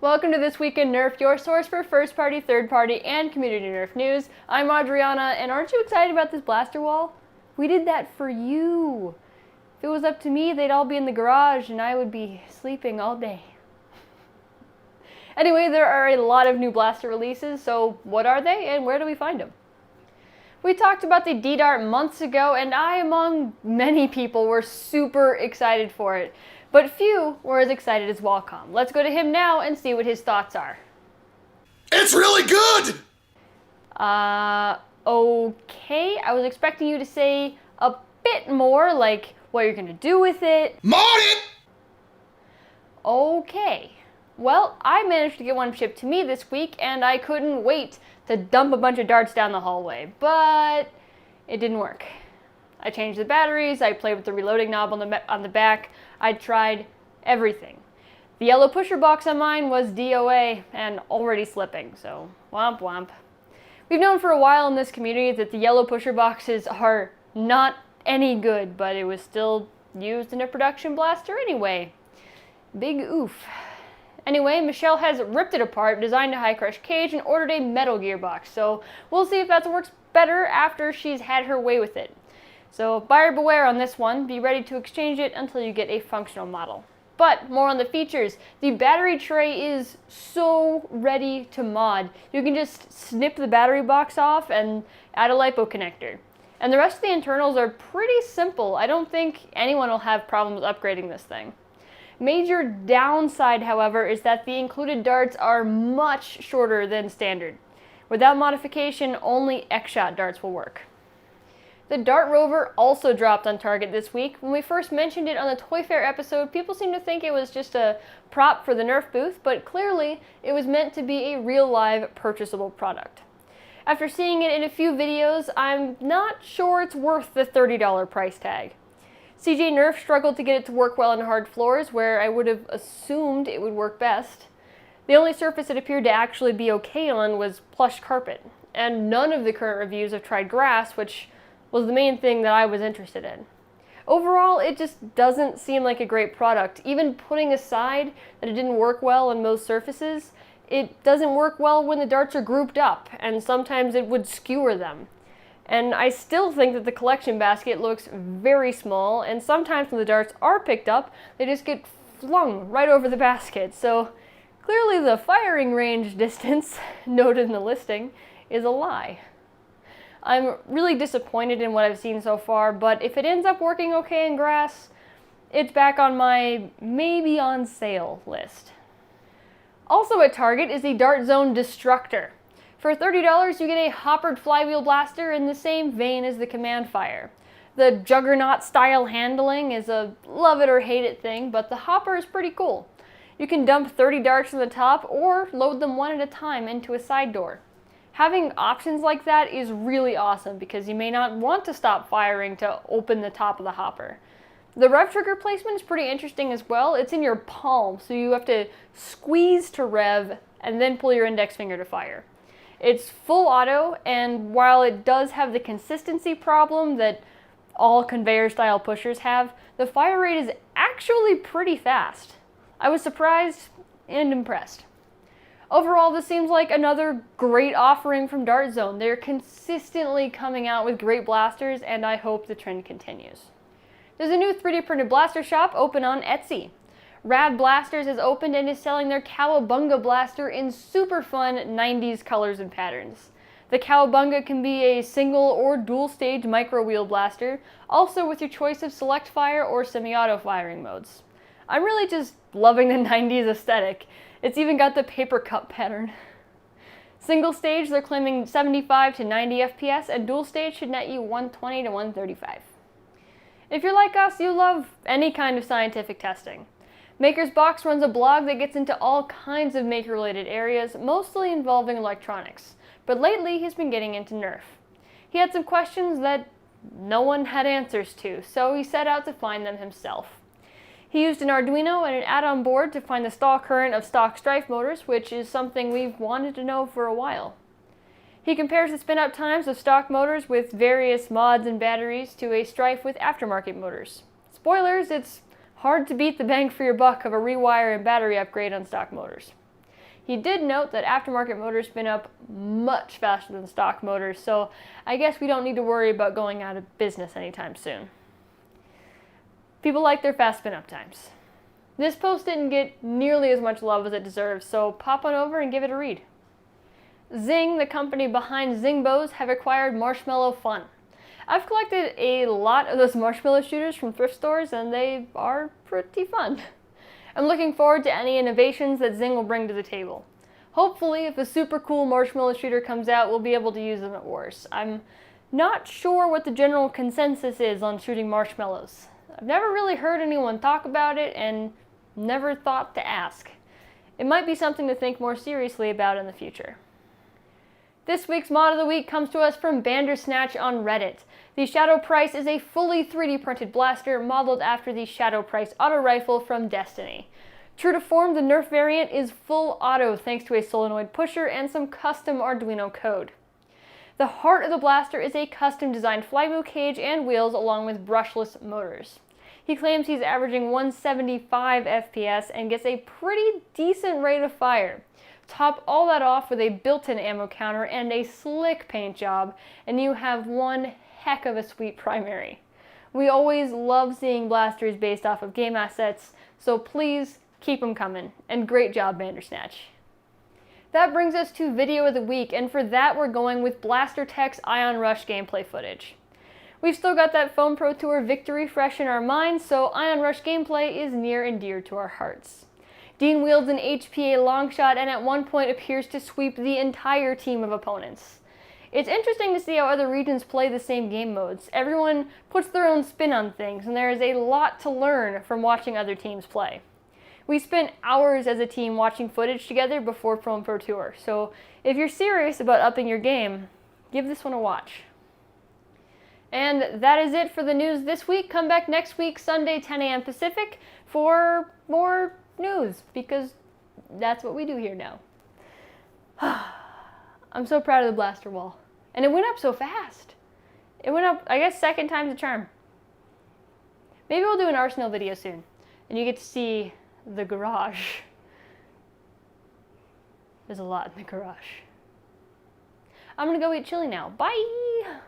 Welcome to This Week in Nerf, your source for first-party, third-party, and community Nerf news. I'm Adriana, and aren't you excited about this blaster wall? We did that for you. If it was up to me, they'd all be in the garage, and I would be sleeping all day. Anyway, there are a lot of new blaster releases, so what are they, and where do we find them? We talked about the D-Dart months ago, and I, among many people, were super excited for it. But few were as excited as Wacom. Let's go to him now and see what his thoughts are. It's really good! Okay. I was expecting you to say a bit more, like what you're gonna do with it. Mod it! Okay. Well, I managed to get one shipped to me this week, and I couldn't wait to dump a bunch of darts down the hallway, but it didn't work. I changed the batteries, I played with the reloading knob on the back, I tried everything. The yellow pusher box on mine was DOA and already slipping, so womp womp. We've known for a while in this community that the yellow pusher boxes are not any good, but it was still used in a production blaster anyway. Big oof. Anyway, Michelle has ripped it apart, designed a high crush cage, and ordered a metal gearbox, so we'll see if that works better after she's had her way with it. So buyer beware on this one, be ready to exchange it until you get a functional model. But more on the features, the battery tray is so ready to mod. You can just snip the battery box off and add a LiPo connector. And the rest of the internals are pretty simple. I don't think anyone will have problems upgrading this thing. Major downside, however, is that the included darts are much shorter than standard. Without modification, only X-Shot darts will work. The Dart Rover also dropped on Target this week. When we first mentioned it on the Toy Fair episode, people seemed to think it was just a prop for the Nerf booth, but clearly it was meant to be a real live purchasable product. After seeing it in a few videos, I'm not sure it's worth the $30 price tag. CJ Nerf struggled to get it to work well on hard floors, where I would have assumed it would work best. The only surface it appeared to actually be okay on was plush carpet, and none of the current reviews have tried grass, which was the main thing that I was interested in. Overall, it just doesn't seem like a great product. Even putting aside that it didn't work well on most surfaces, it doesn't work well when the darts are grouped up, and sometimes it would skewer them. And I still think that the collection basket looks very small, and sometimes when the darts are picked up, they just get flung right over the basket. So clearly the firing range distance noted in the listing is a lie. I'm really disappointed in what I've seen so far, but if it ends up working okay in grass, it's back on my maybe on sale list. Also at Target is the Dart Zone Destructor. For $30, you get a hoppered flywheel blaster in the same vein as the Command Fire. The Juggernaut style handling is a love it or hate it thing, but the hopper is pretty cool. You can dump 30 darts from the top or load them one at a time into a side door. Having options like that is really awesome because you may not want to stop firing to open the top of the hopper. The rev trigger placement is pretty interesting as well. It's in your palm, so you have to squeeze to rev and then pull your index finger to fire. It's full auto, and while it does have the consistency problem that all conveyor style pushers have, the fire rate is actually pretty fast. I was surprised and impressed. Overall, this seems like another great offering from Dart Zone. They're consistently coming out with great blasters, and I hope the trend continues. There's a new 3D printed blaster shop open on Etsy. Rad Blasters has opened and is selling their Cowabunga blaster in super fun 90s colors and patterns. The Cowabunga can be a single or dual stage micro wheel blaster, also with your choice of select fire or semi-auto firing modes. I'm really just loving the 90s aesthetic. It's even got the paper cup pattern. Single stage, they're claiming 75 to 90 FPS, and dual stage should net you 120 to 135. If you're like us, you love any kind of scientific testing. Maker's Box runs a blog that gets into all kinds of maker-related areas, mostly involving electronics. But lately, he's been getting into Nerf. He had some questions that no one had answers to, so he set out to find them himself. He used an Arduino and an add-on board to find the stall current of stock Strife motors, which is something we've wanted to know for a while. He compares the spin-up times of stock motors with various mods and batteries to a Strife with aftermarket motors. Spoilers, it's hard to beat the bang for your buck of a rewire and battery upgrade on stock motors. He did note that aftermarket motors spin up much faster than stock motors, so I guess we don't need to worry about going out of business anytime soon. People like their fast spin up times. This post didn't get nearly as much love as it deserves, so pop on over and give it a read. Zing, the company behind Zingbows, have acquired Marshmallow Fun. I've collected a lot of those marshmallow shooters from thrift stores, and they are pretty fun. I'm looking forward to any innovations that Zing will bring to the table. Hopefully, if a super cool marshmallow shooter comes out, we'll be able to use them at Wars. I'm not sure what the general consensus is on shooting marshmallows. I've never really heard anyone talk about it and never thought to ask. It might be something to think more seriously about in the future. This week's mod of the week comes to us from Bandersnatch on Reddit. The Shadow Price is a fully 3D printed blaster modeled after the Shadow Price auto rifle from Destiny. True to form, the Nerf variant is full auto thanks to a solenoid pusher and some custom Arduino code. The heart of the blaster is a custom designed flywheel cage and wheels along with brushless motors. He claims he's averaging 175 FPS and gets a pretty decent rate of fire. Top all that off with a built-in ammo counter and a slick paint job, and you have one heck of a sweet primary. We always love seeing blasters based off of game assets, so please keep them coming, and great job, Bandersnatch. That brings us to video of the week, and for that we're going with Blastertech's Ion Rush gameplay footage. We've still got that Foam Pro Tour victory fresh in our minds, so Ion Rush gameplay is near and dear to our hearts. Dean wields an HPA longshot and at one point appears to sweep the entire team of opponents. It's interesting to see how other regions play the same game modes. Everyone puts their own spin on things, and there is a lot to learn from watching other teams play. We spent hours as a team watching footage together before Foam Pro Tour, so if you're serious about upping your game, give this one a watch. And that is it for the news this week. Come back next week, Sunday, 10 a.m. Pacific, for more news, because that's what we do here now. I'm so proud of the blaster wall. And it went up so fast. It went up, I guess, second time's the charm. Maybe we'll do an Arsenal video soon, and you get to see the garage. There's a lot in the garage. I'm gonna go eat chili now. Bye!